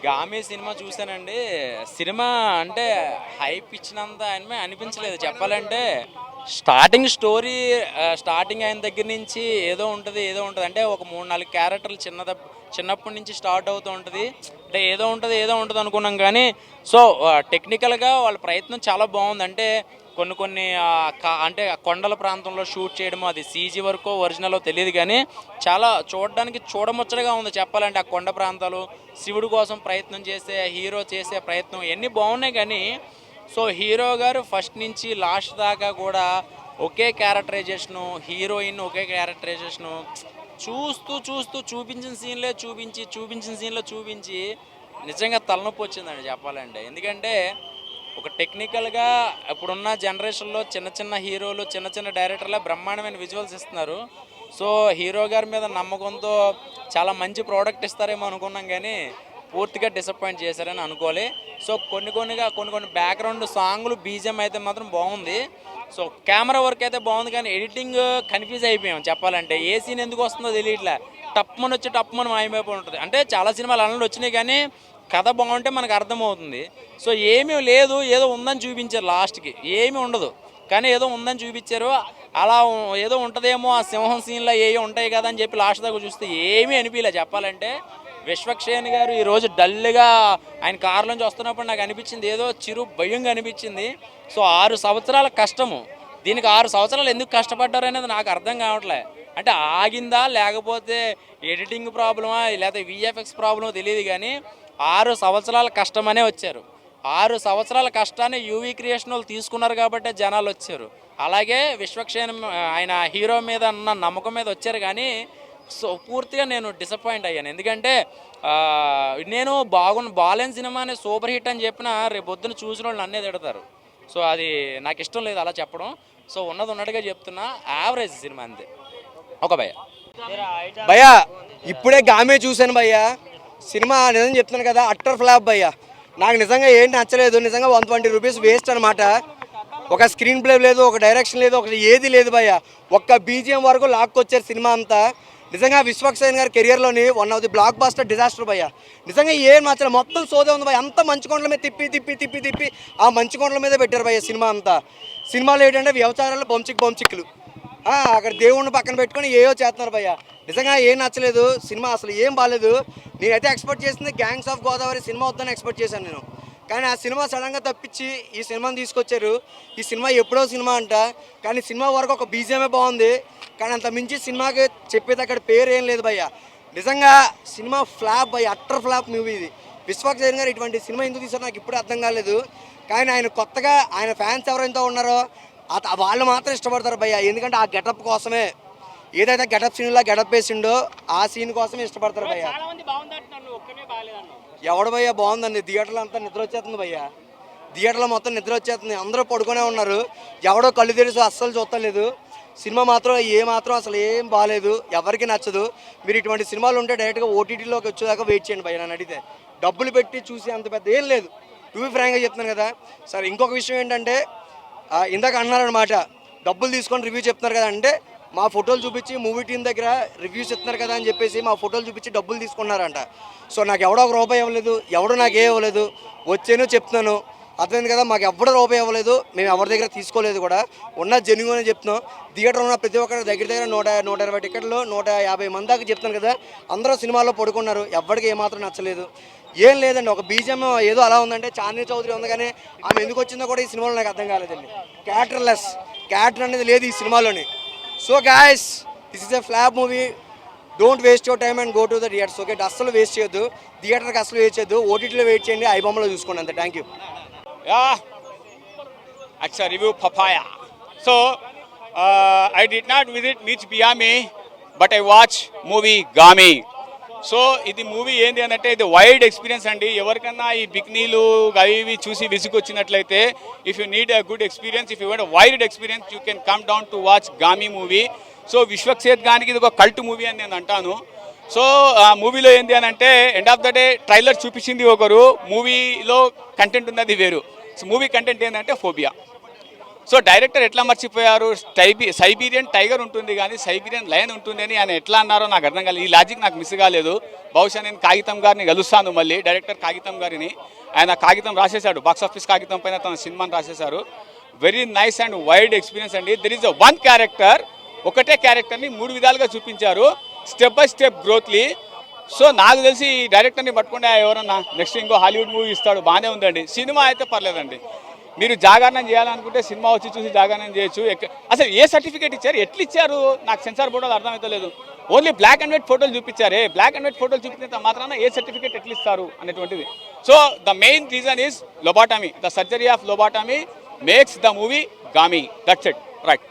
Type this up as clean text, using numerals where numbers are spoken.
'Gaami' cinema చూశానండి. Cinema అంటే hype ఇచ్చినంత అనిపించలేదు చెప్పాలంటే. స్టార్టింగ్ స్టోరీ స్టార్టింగ్ అయిన దగ్గర నుంచి ఏదో ఉంటది. అంటే ఒక 3, 4 క్యారెక్టర్లు చిన్నప్పటి నుంచి స్టార్ట్ అవుతూ ఉంటది. అంటే ఏదో ఉంటది అనుకున్నాం కానీ సో టెక్నికల్‌గా వాళ్ళ ప్రయత్నం చాలా బాగుంది. అంటే కొన్ని అంటే ఆ కొండల ప్రాంతంలో షూట్ చేయడము అది సీజీ వర్కో ఒరిజినలో తెలియదు కానీ చాలా చూడడానికి చూడముచ్చటగా ఉంది చెప్పాలంటే. ఆ కొండ ప్రాంతాలు శివుడి కోసం ప్రయత్నం చేసే హీరో చేసే ప్రయత్నం ఇవన్నీ బాగున్నాయి కానీ సో హీరో గారు ఫస్ట్ నుంచి లాస్ట్ దాకా కూడా ఒకే క్యారెక్టరైజేషను, హీరోయిన్ ఒకే క్యారెక్టరైజేషను చూస్తూ చూపించిన సీన్లో చూపించి నిజంగా తలనొప్పి వచ్చిందండి చెప్పాలంటే. ఎందుకంటే ఒక టెక్నికల్గా ఇప్పుడున్న జనరేషన్లో చిన్న హీరోలు చిన్న డైరెక్టర్లే బ్రహ్మాండమైన విజువల్స్ ఇస్తున్నారు. సో హీరో గారి మీద నమ్మకంతో చాలా మంచి ప్రోడక్ట్ ఇస్తారేమో అనుకున్నాం కానీ పూర్తిగా డిసప్పాయింట్ చేశారని అనుకోవాలి. సో కొన్ని బ్యాక్గ్రౌండ్ సాంగ్లు బీజిఎం అయితే మాత్రం బాగుంది. సో కెమెరా వర్క్ అయితే బాగుంది కానీ ఎడిటింగ్ కన్ఫ్యూజ్ అయిపోయాం చెప్పాలంటే. ఏ సీన్ ఎందుకు వస్తుందో తెలియట్లే. టప్మని మాయమైపోయి ఉంటుంది. అంటే చాలా సినిమాలు అలాంటి వచ్చినాయి కానీ కథ బాగుంటే మనకు అర్థమవుతుంది. సో ఏమీ లేదు, ఏదో ఉందని చూపించారు లాస్ట్కి. ఏమీ ఉండదు కానీ ఏదో ఉందని చూపించారు. అలా ఏదో ఉంటుందేమో ఆ సింహం సీన్లో ఏవో ఉంటాయి కదా అని చెప్పి లాస్ట్ దాకా చూస్తే ఏమీ అనిపించలే చెప్పాలంటే. విశ్వక్షేణ్ గారు ఈరోజు డల్గా ఆయన కారులోంచి వస్తున్నప్పుడు నాకు అనిపించింది ఏదో చిరు భయంగా అనిపించింది. సో 6 సంవత్సరాల కష్టము, దీనికి 6 సంవత్సరాలు ఎందుకు కష్టపడ్డారు అనేది నాకు అర్థం కావట్లే. అంటే ఆగిందా లేకపోతే ఎడిటింగ్ ప్రాబ్లమా లేకపోతే విఎఫ్ఎక్స్ ప్రాబ్లమో తెలియదు కానీ 6 సంవత్సరాల కష్టమనే వచ్చారు. 6 సంవత్సరాల కష్టాన్ని యూవీ క్రియేషన్ వాళ్ళు తీసుకున్నారు కాబట్టి జనాలు వచ్చారు. అలాగే విశ్వక్షేణ్ ఆయన హీరో మీద ఉన్న నమ్మకం మీద వచ్చారు కానీ సో పూర్తిగా నేను డిసప్పాయింట్ అయ్యాను. ఎందుకంటే నేను బాలేని సినిమాని సూపర్ హిట్ అని చెప్పిన రేపు పొద్దున చూసిన వాళ్ళు నన్నే తిడతారు. సో అది నాకు ఇష్టం లేదు అలా చెప్పడం. సో ఉన్నట్టుగా చెప్తున్నా, యావరేజ్ సినిమా అంతే. ఒక భయ్యా ఇప్పుడే 'గామి' చూశాను భయ్యా. సినిమా నిజం చెప్తున్నాను కదా, అట్టర్ ఫ్లాప్ భయ్యా. నాకు నిజంగా ఏంటి నచ్చలేదు. నిజంగా 120 రూపీస్ వేస్ట్ అనమాట. ఒక స్క్రీన్ ప్లే లేదు, ఒక డైరెక్షన్ లేదు, ఒక ఏది లేదు భయ్యా. ఒక్క బీజిఎం వరకు లాక్కొచ్చారు సినిమా అంతా. నిజంగా విశ్వక్సేన్ గారి కెరియర్లోని one of the blockbuster disaster భయ్యా. నిజంగా ఏం నచ్చలేదు, మొత్తం సోదే ఉంది భయ్య. అంత మంచి కొండల మీద తిప్పి ఆ మంచి కొండల మీద పెట్టారు భయ్య సినిమా అంతా. సినిమాలో ఏంటంటే వ్యవచారాలు బొంచిక్కులు అక్కడ దేవుడిని పక్కన పెట్టుకొని ఏయో చేస్తున్నారు భయ్య. నిజంగా ఏం నచ్చలేదు సినిమా, అసలు ఏం బాగాలేదు. నేనైతే ఎక్స్పెక్ట్ చేసింది గ్యాంగ్స్ ఆఫ్ గోదావరి సినిమా వద్దని ఎక్స్పెక్ట్ చేశాను నేను. కానీ ఆ సినిమా సడన్గా తప్పించి ఈ సినిమాని తీసుకొచ్చారు. ఈ సినిమా ఎప్పుడో సినిమా అంట, కానీ సినిమా వరకు ఒక బీజిఎమే బాగుంది. కానీ అంత మించి సినిమాకి చెప్పేది అక్కడ పేరు ఏం లేదు భయ్య. నిజంగా సినిమా ఫ్లాప్ భయ్య, అట్టర్ ఫ్లాప్ మూవీ ఇది. విశ్వక్సేన్ గారు ఇటువంటి సినిమా ఎందుకు తీసారో నాకు ఇప్పుడు అర్థం కాలేదు. కానీ ఆయన కొత్తగా ఆయన ఫ్యాన్స్ ఎవరైతే ఉన్నారో వాళ్ళు మాత్రం ఇష్టపడతారు భయ్య. ఎందుకంటే ఆ గెటప్ కోసమే, ఏదైతే గెటప్ సీన్లో గెటప్ వేసిండో ఆ సీన్ కోసమే ఇష్టపడతారు భయ్య. ఎవడు భయ్య బాగుందండి, థియేటర్లో అంతా నిద్ర వచ్చేస్తుంది భయ్య. థియేటర్లో మొత్తం నిద్ర వచ్చేస్తుంది, అందరూ పడుకునే ఉన్నారు. ఎవడో కళ్ళు తెరిచి అస్సలు చూస్తలేదు. సినిమా మాత్రం అసలు ఏం బాగాలేదు, ఎవరికి నచ్చదు. మీరు ఇటువంటి సినిమాలు ఉంటే డైరెక్ట్గా ఓటీటీలోకి వచ్చేదాకా వెయిట్ చేయండి భయ్య. నన్ను అడిగితే డబ్బులు పెట్టి చూసి అంత పెద్ద ఏం లేదు. టు బి ఫ్రాంక్గా చెప్తున్నాను కదా సార్. ఇంకొక విషయం ఏంటంటే ఇందాక అన్నారనమాట, డబ్బులు తీసుకొని రివ్యూ చెప్తున్నారు కదా అంటే, మా ఫోటోలు చూపించి మూవీ టీం దగ్గర రివ్యూస్ ఇస్తున్నారు కదా అని చెప్పేసి మా ఫోటోలు చూపించి డబ్బులు తీసుకున్నారంట. సో నాకు ఎవడో ఒక రూపాయి ఇవ్వలేదు, ఎవడో నాకు ఏ ఇవ్వలేదు. వచ్చాను చెప్తున్నాను, అర్థమైంది కదా. మాకు ఎవడో రూపాయి ఇవ్వలేదు, మేము ఎవరి దగ్గర తీసుకోలేదు కూడా. ఉన్న జెన్యూన్ అని చెప్తున్నాం. థియేటర్ ఉన్న ప్రతి ఒక్కరి దగ్గర 120 టికెట్లు 150 మంది దాకా చెప్తున్నాను కదా. అందరూ సినిమాలో పడుకున్నారు, ఎవరికి ఏమాత్రం నచ్చలేదు. ఏం లేదండి, ఒక బీజిఎం ఏదో అలా ఉందంటే చాందిని చౌదరి ఉంది కానీ ఆమె ఎందుకు వచ్చిందో కూడా ఈ సినిమాలో నాకు అర్థం కాలేదండి. క్యారెక్టర్ అనేది లేదు ఈ సినిమాలోని. So guys, this is a flop movie. Don't waste your time and go to the theatres. Okay, అస్సలు వేస్ట్ చేయొద్దు, థియేటర్కి అసలు వేస్ట్ చేయొద్దు. ఓటీటీలో వెయిట్ చేయండి, ఐబొమ్మలో చూసుకోండి అంతే. Thank you. Acha review Papaya. So I did not meet Biami, but I watch movie 'Gami'. So ఇది మూవీ ఏంటి అని అంటే ఇది వైడ్ ఎక్స్పీరియన్స్ అండి. ఎవరికన్నా ఈ బిక్నీలు అవి చూసి విసుగొచ్చినట్లయితే, if you need a good experience, if you want wide experience, you can come down to watch 'Gami' movie. So Vishwaksen గారికి ఇది ఒక కల్ట్ మూవీ అని నేను అంటాను. సో ఆ మూవీలో ఏంటి అని అంటే end of the day trailer చూపించింది ఒకరు, మూవీలో కంటెంట్ ఉన్నది వేరు. సో మూవీ కంటెంట్ ఏంటంటే ఫోబియా. సో డైరెక్టర్ ఎట్లా మర్చిపోయారు, సైబీరియన్ టైగర్ ఉంటుంది కానీ సైబీరియన్ లయన్ ఉంటుంది అని ఆయన ఎట్లా అన్నారో నాకు అర్థం కాలేదు. ఈ లాజిక్ నాకు మిస్ కాలేదు. బహుశా నేను కాగితం గారిని కలుస్తాను మళ్ళీ, డైరెక్టర్ కాగితం గారిని. ఆయన కాగితం రాసేశాడు, బాక్స్ ఆఫీస్ కాగితం పైన తన సినిమాని రాసేశారు. Very nice and wide experience అండి. దెర్ ఈజ్ వన్ క్యారెక్టర్, ఒకటే క్యారెక్టర్ని 3 విధాలుగా చూపించారు, step by step growthly. So నాకు తెలిసి ఈ డైరెక్టర్ని పట్టుకుంటే ఎవరన్నా నెక్స్ట్ ఇంకో హాలీవుడ్ మూవీ ఇస్తాడు, బాగానే ఉందండి. సినిమా అయితే పర్లేదండి. మీరు జాగరణం చేయాలనుకుంటే సినిమా వచ్చి చూసి జాగరణం చేయొచ్చు. అసలు ఏ సర్టిఫికేట్ ఇచ్చారు, ఎట్లా ఇచ్చారు, నాకు సెన్సార్ బోర్డులు అర్థమవుతలేదు. ఓన్లీ బ్లాక్ అండ్ వైట్ ఫోటోలు చూపించారే, బ్లాక్ అండ్ వైట్ ఫోటోలు చూపించినంత మాత్రాన ఏ సర్టిఫికేట్ ఎట్లా ఇస్తారు అనేటువంటిది. So the main reason is lobotomy. The surgery of lobotomy makes the movie Gaami. That's it, right.